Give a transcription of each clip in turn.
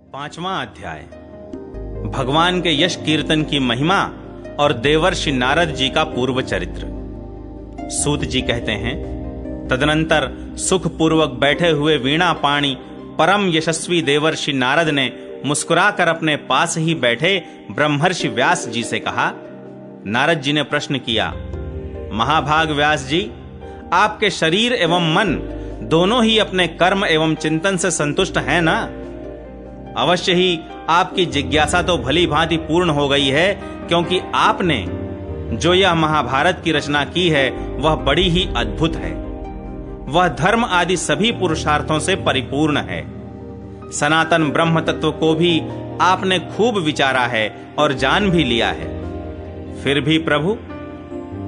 5वां अध्याय भगवान के यश कीर्तन की महिमा और देवर्षि नारद जी का पूर्व चरित्र। सूत जी कहते हैं, तदनंतर सुखपूर्वक बैठे हुए वीणा पाणी परम यशस्वी देवर्षि नारद ने मुस्कुराकर अपने पास ही बैठे ब्रह्मर्षि व्यास जी से कहा। नारद जी ने प्रश्न किया, महाभाग व्यास जी, आपके शरीर एवं मन दोनों ही अपने कर्म एवं चिंतन से संतुष्ट हैं ना? अवश्य ही आपकी जिज्ञासा तो भली भांति पूर्ण हो गई है, क्योंकि आपने जो यह महाभारत की रचना की है वह बड़ी ही अद्भुत है। वह धर्म आदि सभी पुरुषार्थों से परिपूर्ण है। सनातन ब्रह्म तत्व को भी आपने खूब विचारा है और जान भी लिया है। फिर भी प्रभु,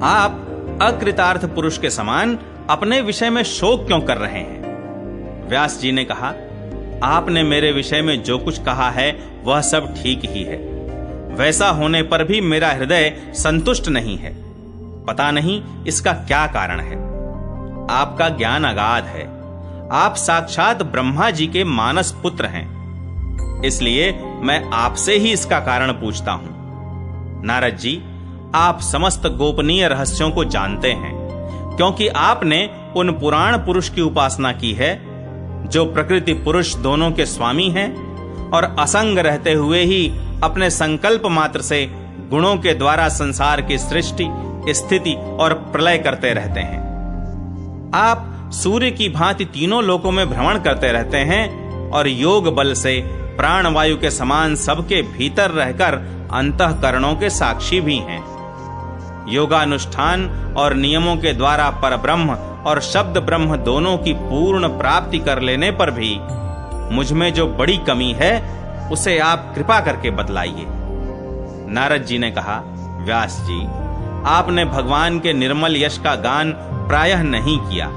आप अकृतार्थ पुरुष के समान अपने विषय में शोक क्यों कर रहे हैं? व्यास जी ने कहा, आपने मेरे विषय में जो कुछ कहा है वह सब ठीक ही है। वैसा होने पर भी मेरा हृदय संतुष्ट नहीं है। पता नहीं इसका क्या कारण है। आपका ज्ञान अगाध है। आप साक्षात ब्रह्मा जी के मानस पुत्र हैं। इसलिए मैं आपसे ही इसका कारण पूछता हूं। नारद जी, आप समस्त गोपनीय रहस्यों को जानते हैं, क्योंकि आपने उन पुराण पुरुष की उपासना की है जो प्रकृति पुरुष दोनों के स्वामी हैं और असंग रहते हुए ही अपने संकल्प मात्र से गुणों के द्वारा संसार की सृष्टि, स्थिति और प्रलय करते रहते हैं। आप सूर्य की भांति तीनों लोकों में भ्रमण करते रहते हैं और योग बल से प्राणवायु के समान सबके भीतर रहकर अंतःकरणों के साक्षी भी हैं। योगानुष्ठान और नियमों के द्वारा परब्रह्म और शब्द ब्रह्म दोनों की पूर्ण प्राप्ति कर लेने पर भी मुझ में जो बड़ी कमी है उसे आप कृपा करके बतलाइए। नारद जी ने कहा, व्यास जी, आपने भगवान के निर्मल यश का गान प्रायः नहीं किया।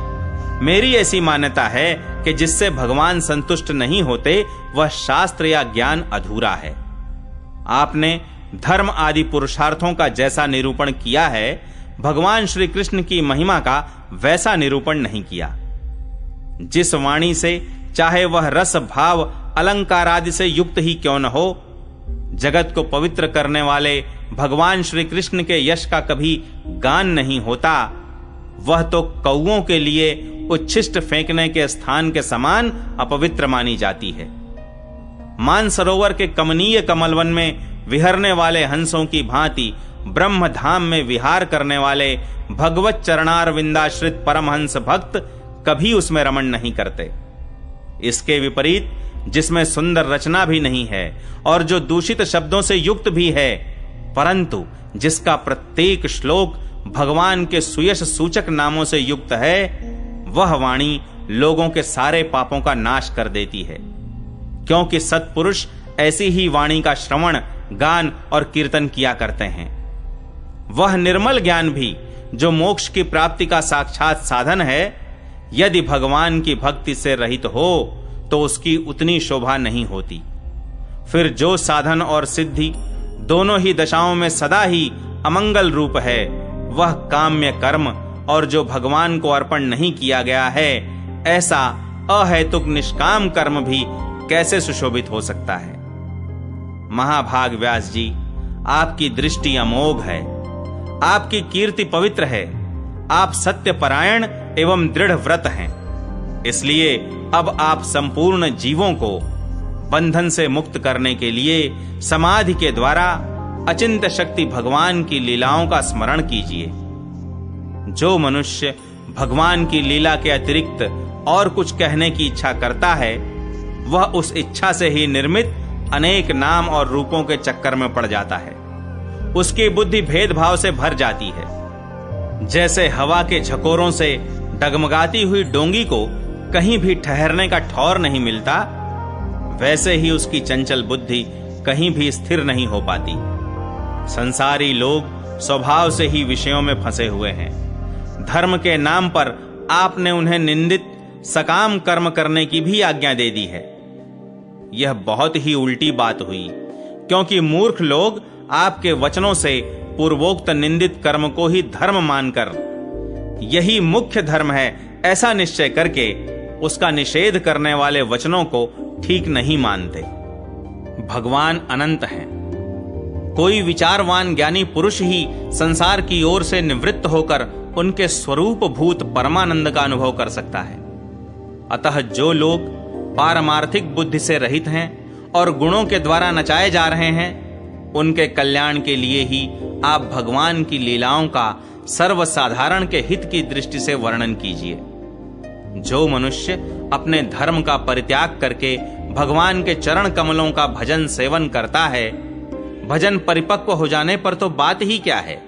मेरी ऐसी मान्यता है कि जिससे भगवान संतुष्ट नहीं होते वह शास्त्र या ज्ञान अधूरा है। आपने धर्म आदि पुरुषार्थों का जैसा निरूपण किया है, भगवान श्री कृष्ण की महिमा का वैसा निरूपण नहीं किया। जिस वाणी से चाहे वह रस भाव अलंकार आदि से युक्त ही क्यों न हो, जगत को पवित्र करने वाले भगवान श्री कृष्ण के यश का कभी गान नहीं होता, वह तो कौओं के लिए उच्छिष्ट फेंकने के स्थान के समान अपवित्र मानी जाती है। मानसरोवर के कमनीय कमलवन में विहरने वाले हंसों की भांति ब्रह्म धाम में विहार करने वाले भगवत चरणारविंदाश्रित परमहंस भक्त कभी उसमें रमण नहीं करते। इसके विपरीत जिसमें सुंदर रचना भी नहीं है और जो दूषित शब्दों से युक्त भी है, परंतु जिसका प्रत्येक श्लोक भगवान के सुयश सूचक नामों से युक्त है, वह वाणी लोगों के सारे पापों का नाश कर देती है। क्योंकि सत्पुरुष ऐसी ही वाणी का श्रवण, गान और कीर्तन किया करते हैं। वह निर्मल ज्ञान भी जो मोक्ष की प्राप्ति का साक्षात साधन है, यदि भगवान की भक्ति से रहित हो तो उसकी उतनी शोभा नहीं होती। फिर जो साधन और सिद्धि दोनों ही दशाओं में सदा ही अमंगल रूप है, वह काम्य कर्म और जो भगवान को अर्पण नहीं किया गया है, ऐसा अहेतुक निष्काम कर्म भी कैसे सुशोभित हो सकता है? महाभाग व्यास जी, आपकी दृष्टि अमोघ है। आपकी कीर्ति पवित्र है। आप सत्यपरायण एवं दृढ़ व्रत हैं। इसलिए अब आप संपूर्ण जीवों को बंधन से मुक्त करने के लिए समाधि के द्वारा अचिंत्य शक्ति भगवान की लीलाओं का स्मरण कीजिए। जो मनुष्य भगवान की लीला के अतिरिक्त और कुछ कहने की इच्छा करता है, वह उस इच्छा से ही निर्मित अनेक नाम और रूपों के चक्कर में पड़ जाता है। उसकी बुद्धि भेदभाव से भर जाती है। जैसे हवा के झकोरों से डगमगाती हुई डोंगी को कहीं भी ठहरने का ठौर नहीं मिलता, वैसे ही उसकी चंचल बुद्धि कहीं भी स्थिर नहीं हो पाती। संसारी लोग स्वभाव से ही विषयों में फंसे हुए हैं। धर्म के नाम पर आपने उन्हें निंदित सकाम कर्म करने की भी आज्ञा दे दी है। यह बहुत ही उल्टी बात हुई, क्योंकि मूर्ख लोग आपके वचनों से पूर्वोक्त निंदित कर्म को ही धर्म मानकर यही मुख्य धर्म है ऐसा निश्चय करके उसका निषेध करने वाले वचनों को ठीक नहीं मानते। भगवान अनंत हैं। कोई विचारवान ज्ञानी पुरुष ही संसार की ओर से निवृत्त होकर उनके स्वरूप भूत परमानंद का अनुभव कर सकता है। अतः जो लोग पारमार्थिक बुद्धि से रहित हैं और गुणों के द्वारा नचाए जा रहे हैं, उनके कल्याण के लिए ही आप भगवान की लीलाओं का सर्वसाधारण के हित की दृष्टि से वर्णन कीजिए। जो मनुष्य अपने धर्म का परित्याग करके भगवान के चरण कमलों का भजन सेवन करता है, भजन परिपक्व हो जाने पर तो बात ही क्या है।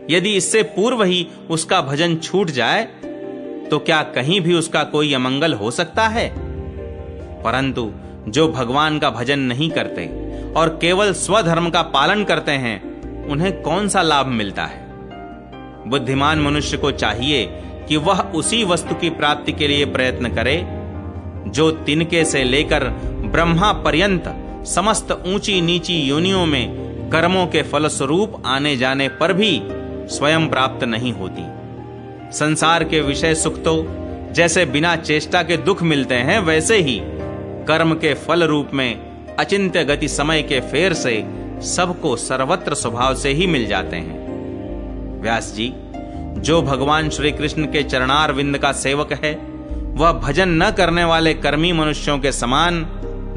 यदि इससे पूर्व ही उसका भजन छूट जाए तो क्या कहीं भी उसका कोई अमंगल हो सकता है। परंतु जो भगवान का भजन नहीं करते और केवल स्वधर्म का पालन करते हैं, उन्हें कौन सा लाभ मिलता है। बुद्धिमान मनुष्य को चाहिए कि वह उसी वस्तु की प्राप्ति के लिए प्रयत्न करे जो तिनके से लेकर ब्रह्मा पर्यंत समस्त ऊंची नीची योनियों में कर्मों के फलस्वरूप आने जाने पर भी स्वयं प्राप्त नहीं होती। संसार के विषय सुख तो जैसे बिना चेष्टा के दुख मिलते हैं, वैसे ही कर्म के फल रूप में अचिंत्य गति समय के फेर से सबको सर्वत्र स्वभाव से ही मिल जाते हैं। व्यास जी, जो भगवान श्री कृष्ण के चरणार विंद का सेवक है, वह भजन न करने वाले कर्मी मनुष्यों के समान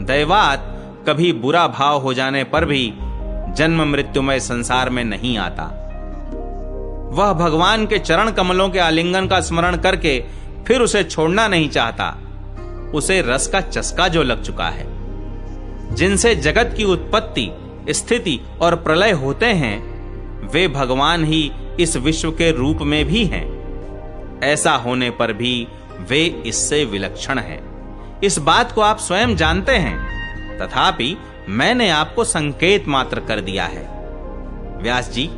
दैवात कभी बुरा भाव हो जाने पर भी जन्म मृत्युमय संसार में नहीं आता। वह भगवान के चरण कमलों के आलिंगन का स्मरण करके फिर उसे छोड़ना नहीं चाहता। उसे रस का चस्का जो लग चुका है, जिनसे जगत की उत्पत्ति, स्थिति और प्रलय होते हैं, वे भगवान ही इस विश्व के रूप में भी हैं। ऐसा होने पर भी वे इससे विलक्षण हैं। इस बात को आप स्वयं जानते हैं, तथापि मैंने आपको संकेत मात्र कर दिया है। व्यास जी,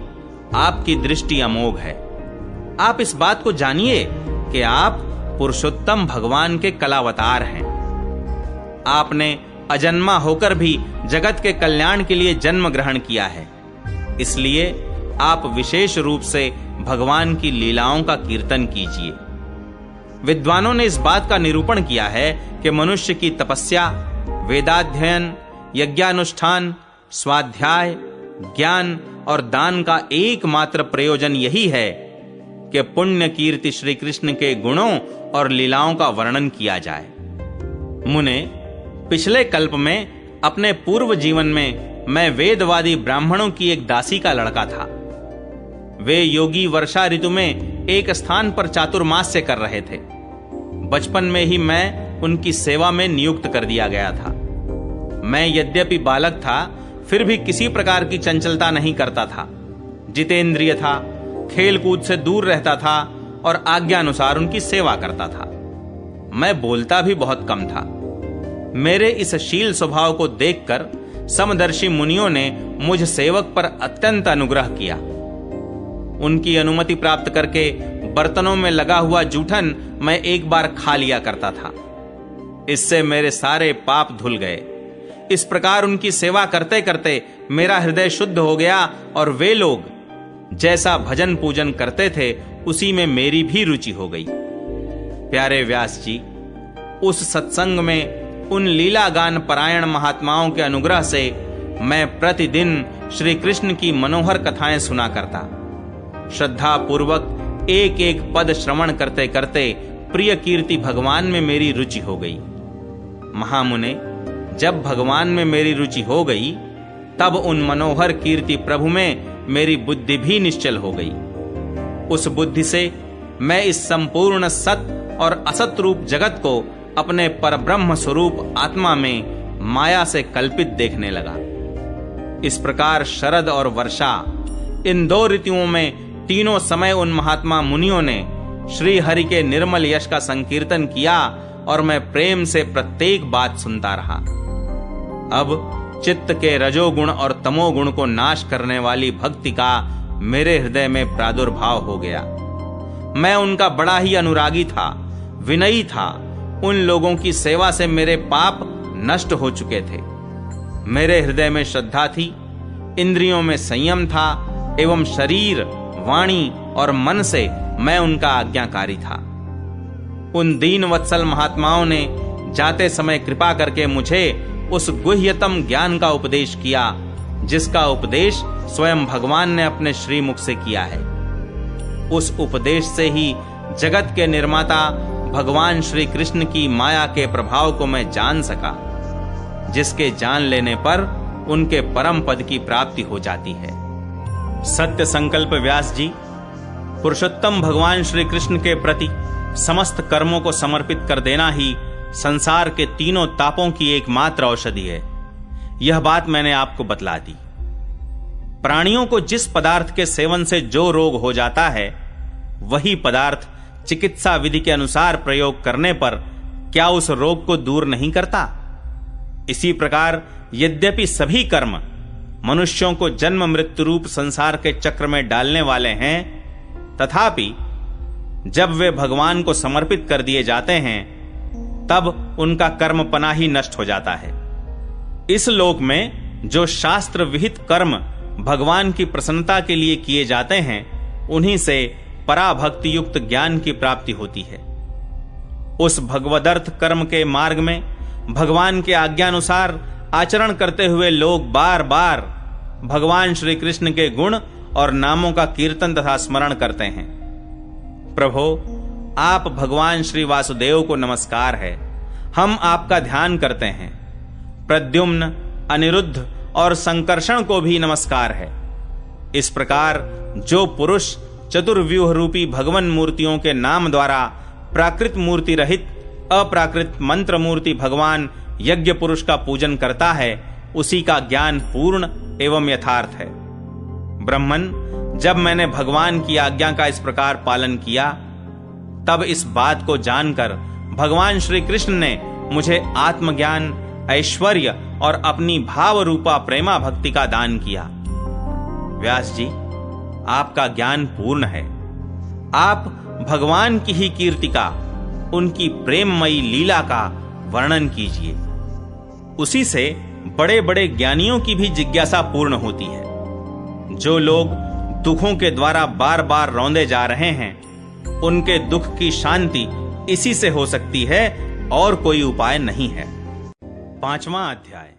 आपकी दृष्टि अमोघ है। आप इस बात को जानिए कि आप पुरुषोत्तम भगवान के कलावतार हैं। आपने अजन्मा होकर भी जगत के कल्याण के लिए जन्म ग्रहण किया है, इसलिए आप विशेष रूप से भगवान की लीलाओं का कीर्तन कीजिए। विद्वानों ने इस बात का निरूपण किया है कि मनुष्य की तपस्या, वेदाध्ययन, यज्ञानुष्ठान, स्वाध्याय, ज्ञान और दान का एकमात्र प्रयोजन यही है कि पुण्य कीर्ति श्री कृष्ण के गुणों और लीलाओं का वर्णन किया जाए। मुने, पिछले कल्प में अपने पूर्व जीवन में मैं वेदवादी ब्राह्मणों की एक दासी का लड़का था। वे योगी वर्षा ऋतु में एक स्थान पर चातुर्मास्य कर रहे थे। बचपन में ही मैं उनकी सेवा में नियुक्त कर दिया गया था। मैं यद्यपि बालक था, फिर भी किसी प्रकार की चंचलता नहीं करता था। जितेंद्रिय था, खेल कूद से दूर रहता था और आज्ञानुसार उनकी सेवा करता था। मैं बोलता भी बहुत कम था। मेरे इस शील स्वभाव को देखकर समदर्शी मुनियों ने मुझ सेवक पर अत्यंत अनुग्रह किया। उनकी अनुमति प्राप्त करके बर्तनों में लगा हुआ जूठन मैं एक बार खा लिया करता था। इससे मेरे सारे पाप धुल गए। इस प्रकार उनकी सेवा करते करते मेरा हृदय शुद्ध हो गया और वे लोग जैसा भजन पूजन करते थे, उसी में मेरी भी रुचि हो गई। प्यारे व्यास जी, उस सत्संग में उन लीला गान परायण महात्माओं के अनुग्रह से मैं प्रतिदिन श्री कृष्ण की मनोहर कथाएं सुना करता। श्रद्धा पूर्वक एक एक पद श्रवण करते करते प्रिय कीर्ति भगवान में मेरी रुचि हो गई। महामुने, जब भगवान में मेरी रुचि हो गई, तब उन मनोहर कीर्ति प्रभु में मेरी बुद्धि भी निश्चल हो गई। उस बुद्धि से मैं इस संपूर्ण सत और असत रूप जगत को अपने परब्रह्म स्वरूप आत्मा में माया से कल्पित देखने लगा। इस प्रकार शरद और वर्षा, इन दो ऋतुओं में तीनों समय उन महात्मा मुनियों ने श्री हरि के निर्मल यश का संकीर्तन किया और मैं प्रेम से प्रत्येक बात सुनता रहा। अब चित्त के रजोगुण और तमोगुण को नाश करने वाली भक्ति का मेरे हृदय में प्रादुर्भाव हो गया। मैं उनका बड़ा ही अनुरागी था, विनयी था। उन लोगों की सेवा से मेरे पाप नष्ट हो चुके थे। मेरे हृदय में श्रद्धा थी, इंद्रियों में संयम था एवं शरीर, वाणी और मन से मैं उनका आज्ञाकारी था। उन दीन वत्सल महात्माओं ने जाते समय कृपा करके मुझे उस गुह्यतम ज्ञान का उपदेश किया जिसका उपदेश स्वयं भगवान ने अपने श्रीमुख से किया है। उस उपदेश से ही जगत के निर्माता भगवान श्री कृष्ण की माया के प्रभाव को मैं जान सका, जिसके जान लेने पर उनके परम पद की प्राप्ति हो जाती है। सत्य संकल्प व्यास जी, पुरुषोत्तम भगवान श्री कृष्ण के प्रति समस्त कर्मों को समर्पित कर देना ही संसार के तीनों तापों की एकमात्र औषधि है। यह बात मैंने आपको बतला दी। प्राणियों को जिस पदार्थ के सेवन से जो रोग हो जाता है, वही पदार्थ चिकित्सा विधि के अनुसार प्रयोग करने पर क्या उस रोग को दूर नहीं करता? इसी प्रकार यद्यपि सभी कर्म मनुष्यों को जन्म मृत्यु रूप संसार के चक्र में डालने वाले हैं, तथापि जब वे भगवान को समर्पित कर दिए जाते हैं, तब उनका कर्म पना ही नष्ट हो जाता है। इस लोक में जो शास्त्र विहित कर्म भगवान की प्रसन्नता के लिए किए जाते हैं, उन्हीं से पराभक्ति युक्त ज्ञान की प्राप्ति होती है। उस भगवदर्थ कर्म के मार्ग में भगवान के आज्ञानुसार आचरण करते हुए लोग बार बार भगवान श्री कृष्ण के गुण और नामों का कीर्तन तथा स्मरण करते हैं। प्रभो, आप भगवान श्री वासुदेव को नमस्कार है, हम आपका ध्यान करते हैं। प्रद्युम्न, अनिरुद्ध और संकर्षण को भी नमस्कार है। इस प्रकार जो पुरुष चतुर्व्यूह रूपी भगवन मूर्तियों के नाम द्वारा प्राकृत मूर्ति रहित अप्राकृत मंत्र मूर्ति भगवान यज्ञ पुरुष का पूजन करता है, उसी का ज्ञान पूर्ण एवं यथार्थ है। ब्रह्मन, जब मैंने भगवान की आज्ञा का इस प्रकार पालन किया, तब इस बात को जानकर भगवान श्री कृष्ण ने मुझे आत्मज्ञान, ऐश्वर्य और अपनी भाव रूपा प्रेमा भक्ति का दान किया। व्यास जी, आपका ज्ञान पूर्ण है। आप भगवान की ही कीर्तिका, उनकी प्रेममयी लीला का वर्णन कीजिए। उसी से बड़े बड़े ज्ञानियों की भी जिज्ञासा पूर्ण होती है। जो लोग दुखों के द्वारा बार बार रौंदे जा रहे हैं, उनके दुख की शांति इसी से हो सकती है और कोई उपाय नहीं है। 5वां अध्याय।